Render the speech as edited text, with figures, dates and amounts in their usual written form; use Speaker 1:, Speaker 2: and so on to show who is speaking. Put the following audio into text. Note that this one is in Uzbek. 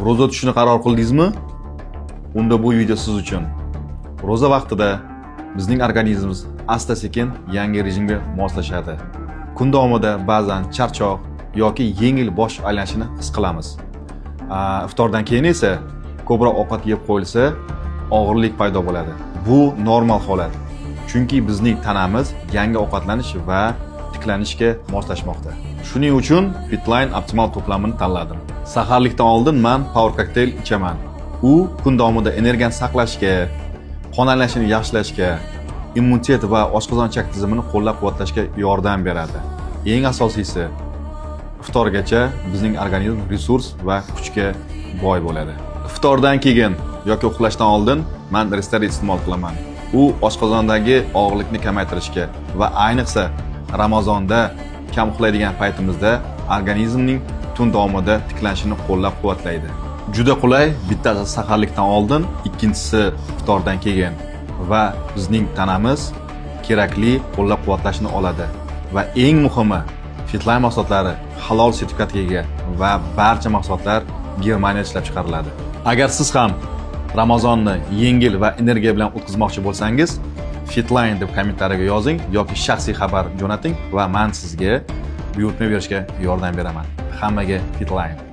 Speaker 1: Ro'za tutishni qaror qildingizmi? Unda bu video siz uchun. Ro'za vaqtida bizning organizmimiz asta-sekin yangi rejimga moslashadi. Kun davomida ba'zan charchoq yoki yengil bosh aylanishini his qilamiz. Iftordan keyin esa ko'proq ovqat yeb qo'yilsa, og'irlik paydo bo'ladi. Bu normal holat. Chunki bizning tanamiz yangi ovqatlanish va tiklanishga moslashmoqda. Shuning uchun Fitline optimal to'plamini tanladim. Saharlikdan oldin men Power Cocktail ichaman. U kun davomida energiyani saqlashga, qon aylanishini yaxshilashga, immunitet va oshqozon-ichak tizimini qo'llab-quvvatlashga yordam beradi. Eng asosiysi, iftorgacha bizning organizm resurs va kuchga boy bo'ladi. Iftordan keyin yoki uxlashdan oldin men Restar iste'mol qilaman. U oshqozondagi og'irlikni kamaytirishga va ayniqsa Ramazonda kam uxlaydigan paytimizda organizmning tun davomida tiklanishini qo'llab-quvvatlaydi. Juda qulay, bittasi saharlikdan oldin, ikkinchisi iftordan keyin va bizning tanamiz kerakli qo'llab-quvvatlashni oladi. Va eng muhimi, Fitline mahsulotlari halol sertifikatga ega va barcha mahsulotlar Germaniyada ishlab chiqariladi. Agar siz ham Ramazonni yengil va energiya bilan o'tkazmoqchi bo'lsangiz, Fitline deb kommentariyaga yozing yoki shaxsiy xabar jo'nating va men sizga buyurtma berishga yordam beraman. Hammaga Fitline.